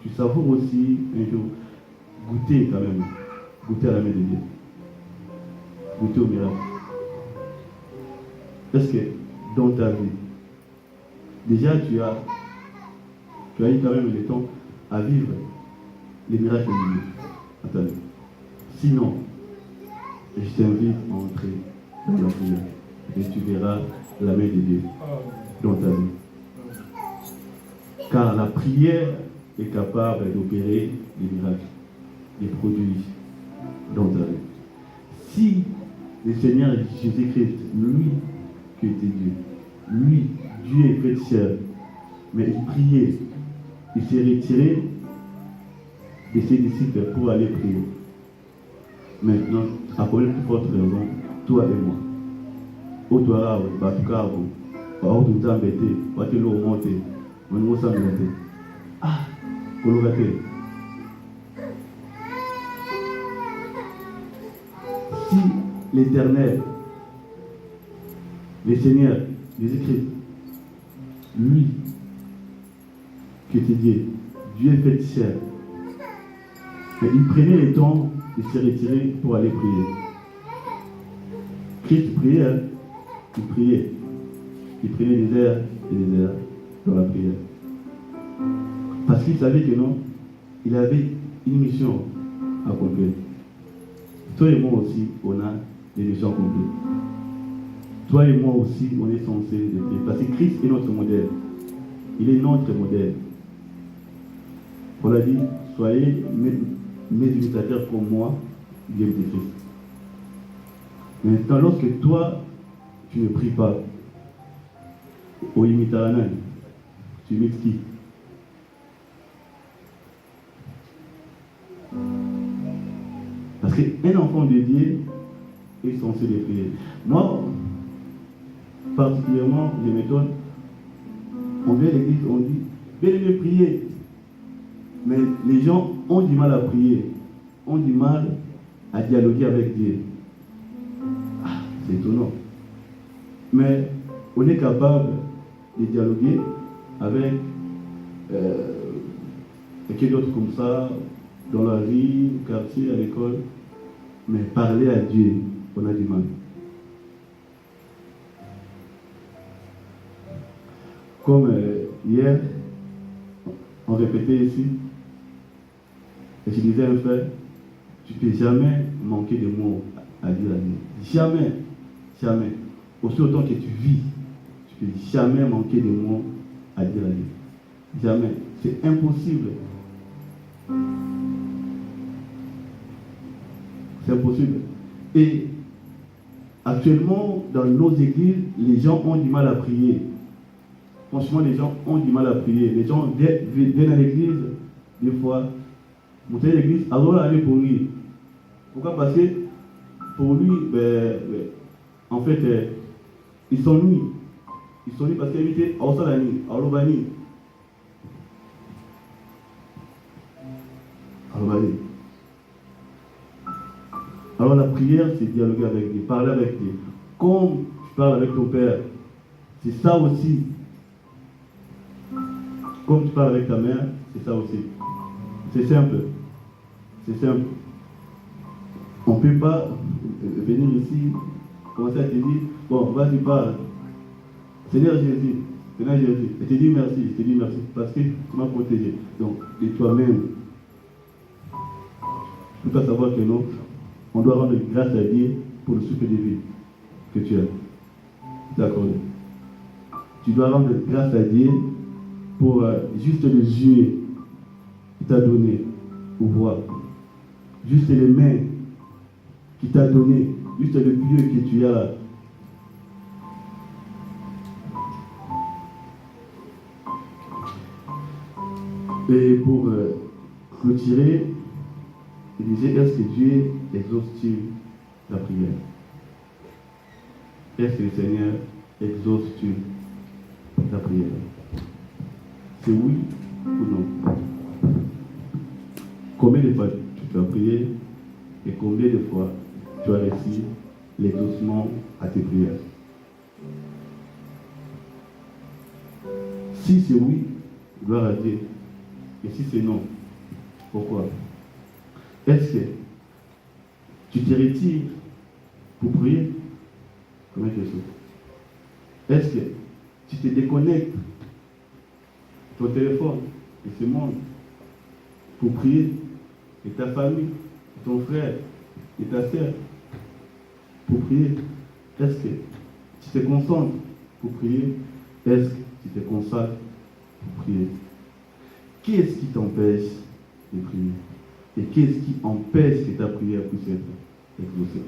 tu savoures aussi un jour goûter quand même, goûter à la main de Dieu, goûter au miracle? Est-ce que dans ta vie, déjà tu as eu quand même le temps à vivre les miracles de Dieu à ta vie? Sinon, je t'invite à entrer dans la prière et tu verras la main de Dieu dans ta vie. Car la prière est capable d'opérer des miracles, des produits dans ta vie. Si le Seigneur Jésus-Christ, lui qui était Dieu, lui, Dieu est fait de chair, mais il priait, il s'est retiré de ses disciples pour aller prier. Maintenant, à pour une plus forte raison, toi et moi. Au toi, en tout cas, au tout temps, tu l'as monté, on nous a monté. Ah, pour nous gâter. Si l'Éternel, le Seigneur, Jésus-Christ, lui, qui était Dieu, Dieu est fait de chair, mais il prenait le temps de se retirer pour aller prier. Christ priait, hein? Il priait. Il prenait des heures et des heures dans la prière. Parce qu'il savait que non, il avait une mission à accomplir. Toi et moi aussi, on a des missions à accomplir. Toi et moi aussi, on est censé le prier. Parce que Christ est notre modèle. Il est notre modèle. On a dit, soyez mes imitateurs comme moi, Dieu de Christ. Maintenant, lorsque toi, tu ne pries pas, au imitarana, tu imites qui? Parce qu'un enfant de Dieu est censé le prier. Moi, particulièrement, je m'étonne, on vient à l'église, on dit, venez prier. Mais les gens ont du mal à prier, ont du mal à dialoguer avec Dieu. Ah, c'est étonnant. Mais on est capable de dialoguer avec quelqu'un d'autre comme ça, dans la vie, au quartier, à l'école. Mais parler à Dieu, on a du mal. Comme hier, on répétait ici, et je disais à un frère, tu ne peux jamais manquer de mots à dire à Dieu. Jamais, jamais. Aussi autant que tu vis, tu ne peux jamais manquer de mots à dire à Dieu. Jamais. C'est impossible. C'est impossible. Et actuellement, dans nos églises, les gens ont du mal à prier. Franchement, les gens ont du mal à prier. Les gens viennent à l'église, des fois, monter à l'église, alors aller pour lui. Pourquoi? Parce que pour lui, en fait, il s'ennuie. Il s'ennuie parce qu'il était à Osalani, à Olobani. Alors la prière, c'est dialoguer avec Dieu, parler avec Dieu. Comme tu parles avec ton père, c'est ça aussi. Comme tu parles avec ta mère, c'est ça aussi. C'est simple. C'est simple. On ne peut pas venir ici, commencer à te dire, bon, vas-y, parle. Seigneur Jésus, je te dis merci, parce que tu m'as protégé. Donc, de toi-même, tu dois savoir que non, on doit rendre grâce à Dieu pour le souffle de vie que tu as. D'accord. Tu dois rendre grâce à Dieu pour juste les yeux qu'il t'a donné pour voir. Juste les mains qu'il t'a donné. Juste le pied que tu as. Et pour clôturer, il disait, est-ce que Dieu exauce-t-il la prière? Est-ce que le Seigneur exauce-t-il la prière? C'est oui ou non? Combien de fois tu as prié et combien de fois tu as reçu l'exaucement à tes prières? Si c'est oui, gloire à Dieu. Et si c'est non, pourquoi? Est-ce que tu te retires pour prier? Combien de choses? Est-ce que tu te déconnectes ton téléphone et ce monde pour prier? Et ta famille, et ton frère, et ta soeur pour prier? Est-ce que tu te concentres pour prier? Est-ce que tu te consacres pour prier? Qu'est-ce qui t'empêche de prier? Et qu'est-ce qui empêche que ta prière puisse être exaucée?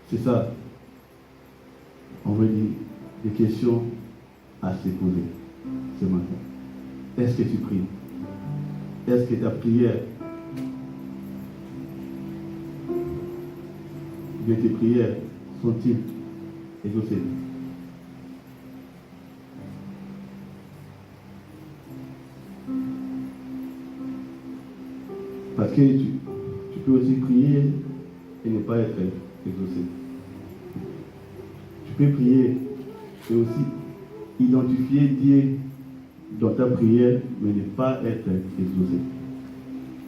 C'est ça, on va dire, des questions à se poser ce matin. Est-ce que tu pries? Est-ce que ta prière, bien tes prières, sont-ils exaucées? Parce que tu peux aussi prier et ne pas être exaucé. Tu peux prier et aussi identifier Dieu dans ta prière, mais ne pas être exaucé.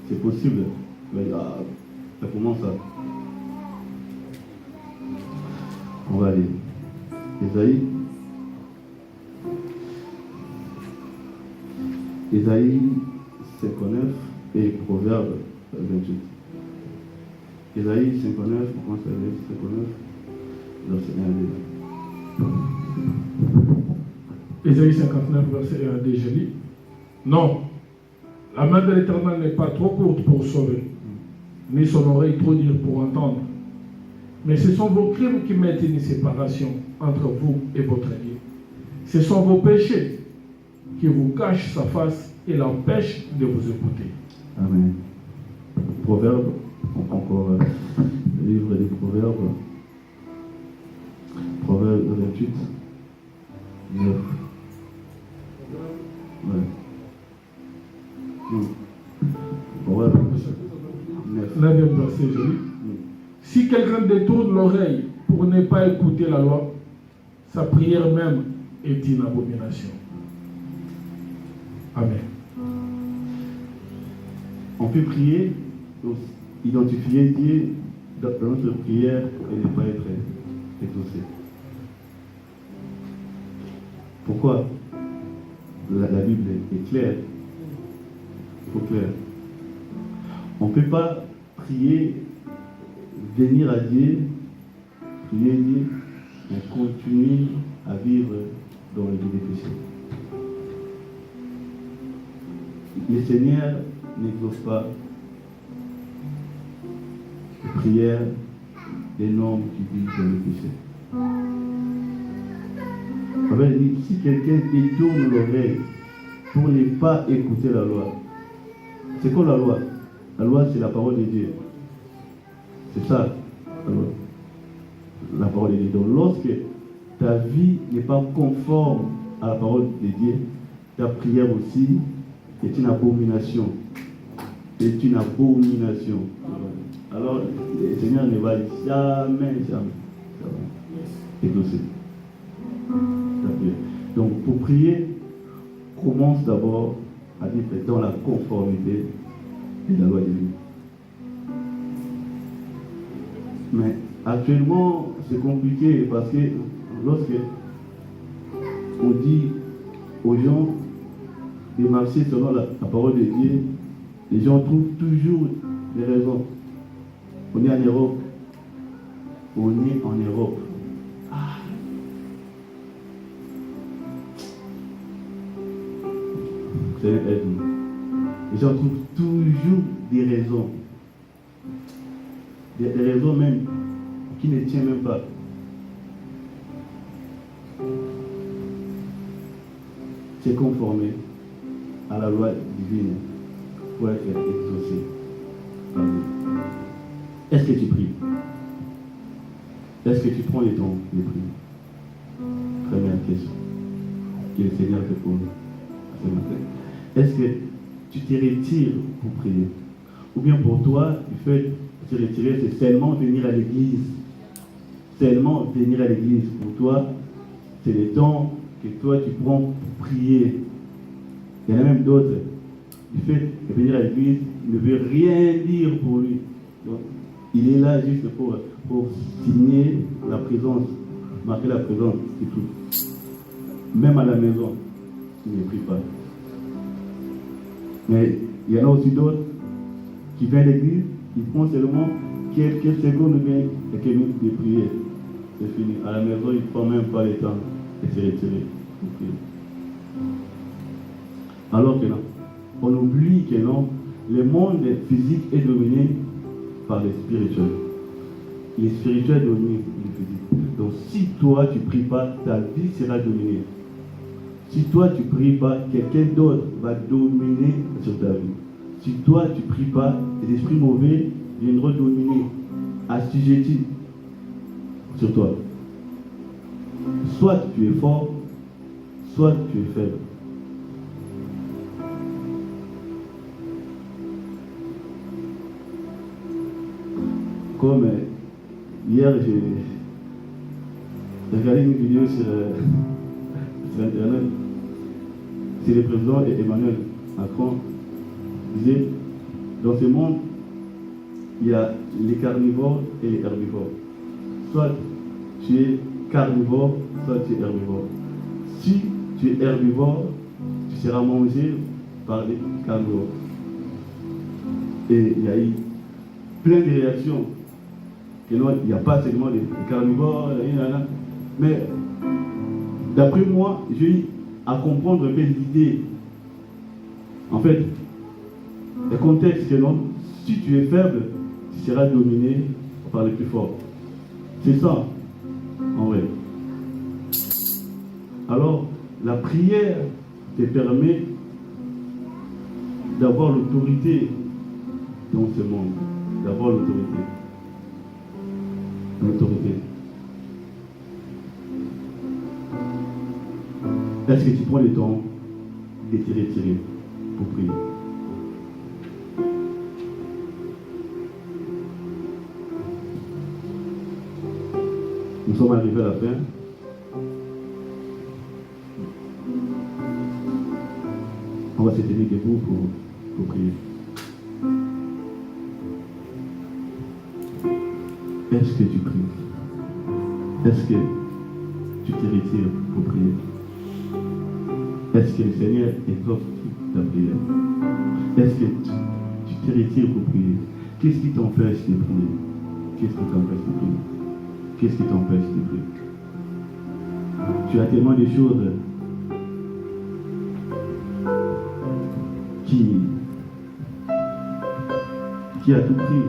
C'est possible. Mais ça commence ça. On va aller. Ésaïe 59 et Proverbe 28. Ésaïe 59, on commence à lire 59, verset 1 à 2. Ésaïe 59, verset 1 à 2, je lis. Non, la main de l'Éternel n'est pas trop courte pour sauver, ni son oreille trop dure pour entendre. Mais ce sont vos crimes qui mettent une séparation entre vous et votre Dieu. Ce sont vos péchés qui vous cachent sa face et l'empêchent de vous écouter. Amen. Proverbe, on prend encore le livre des Proverbes. Proverbe 28, 9. Ouais. Proverbe 9. 9e verset, je lis. Si quelqu'un détourne l'oreille pour ne pas écouter la loi, sa prière même est une abomination. Amen. On peut prier, identifier Dieu dans notre prière et ne pas être exaucé. Pourquoi? La Bible est claire. Trop claire. On ne peut pas prier, venir à Dieu, prier Dieu, et continuer à vivre dans le péché. Le Seigneur n'exauce pas les prières des hommes qui vivent dans le péché. On va dire, si quelqu'un détourne l'oreille pour ne pas écouter la loi, c'est quoi la loi? La loi, c'est la parole de Dieu. C'est ça, la loi. La parole de Dieu. Donc, lorsque ta vie n'est pas conforme à la parole de Dieu, ta prière aussi est une abomination. C'est une abomination. Alors, le Seigneur ne va jamais exaucer. Donc, pour prier, commence d'abord à vivre dans la conformité de la loi de Dieu. Mais actuellement, c'est compliqué parce que lorsque on dit aux gens de marcher selon la parole de Dieu, les gens trouvent toujours des raisons. On est en Europe. On est en Europe. Les gens trouvent toujours des raisons. Des raisons même qui ne tiennent même pas. t'es conformé à la loi divine pour être exaucé par Dieu? Est-ce que tu pries? Est-ce que tu prends le temps de prier? Première question que le Seigneur te pose ce matin. Est-ce que tu te retires pour prier? Ou bien pour toi, le fait de te retirer, c'est seulement venir à l'église? Seulement venir à l'église. Pour toi, c'est le temps que toi tu prends pour prier. Il y en a même d'autres. Le fait de venir à l'église ne veut rien dire pour lui. Donc, il est là juste pour signer la présence, marquer la présence, c'est tout. Même à la maison, il ne prie pas. Mais il y en a aussi d'autres qui viennent à l'église, ils prennent seulement quelques secondes ou bien quelques minutes de prier. C'est fini. À la maison, ils ne prennent même pas le temps de se retirer pour prier. Alors que non, on oublie que non, le monde physique est dominé par le spirituel. Le spirituel domine le physique. Donc si toi tu ne pries pas, ta vie sera dominée. Si toi tu ne pries pas, quelqu'un d'autre va dominer sur ta vie. Si toi tu ne pries pas, les esprits mauvais viendront dominer, assujettis sur toi. Soit tu es fort, soit tu es faible. Comme hier, j'ai regardé une vidéo sur Internet. C'est le président Emmanuel Macron qui disait, dans ce monde, il y a les carnivores et les herbivores. Soit tu es carnivore, soit tu es herbivore. Si tu es herbivore, tu seras mangé par les carnivores. Et il y a eu plein de réactions. Il n'y a pas seulement des carnivores, mais d'après moi, j'ai eu à comprendre un peu l'idée. En fait, le contexte que non, si tu es faible, tu seras dominé par les plus forts. C'est ça, en vrai. Alors, la prière te permet d'avoir l'autorité dans ce monde, d'avoir l'autorité. L'autorité. Est-ce que tu prends le temps de te retirer pour prier? Nous sommes arrivés à la fin. On va se tenir debout pour prier. Est-ce que tu pries? Est-ce que tu te retires pour prier? Est-ce que le Seigneur écoute ta prière? Est-ce que tu te retires pour prier? Qu'est-ce qui t'empêche de prier? Qu'est-ce qui t'empêche de prier? Qu'est-ce qui t'empêche de prier? Tu as tellement de choses qui à tout prix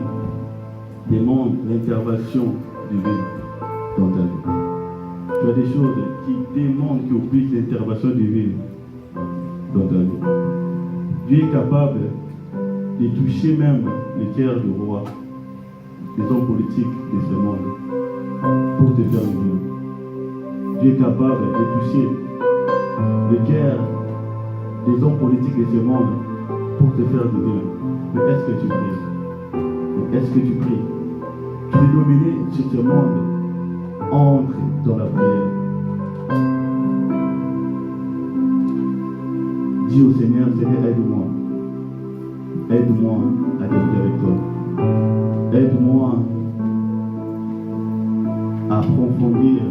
demandent l'intervention divine dans ta vie. Tu as des choses qui demandent qu'il puisse l'intervention divine dans ta vie. Dieu est capable de toucher même le cœur du roi, des hommes politiques de ce monde, pour te faire du bien. Dieu est capable de toucher le cœur des hommes politiques de ce monde pour te faire du bien. Mais est-ce que tu pries? Est-ce que tu pries? Tu es dominé sur ce monde. Entre dans la prière. Dis au Seigneur, Seigneur, aide-moi. Aide-moi à demeurer avec toi. Aide-moi à approfondir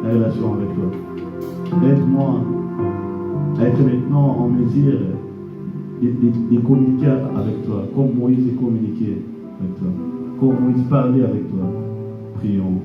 la relation avec toi. Aide-moi à être maintenant en mesure de communiquer avec toi, comme Moïse est communiqué avec toi, comme Moïse parlait avec toi. Prions.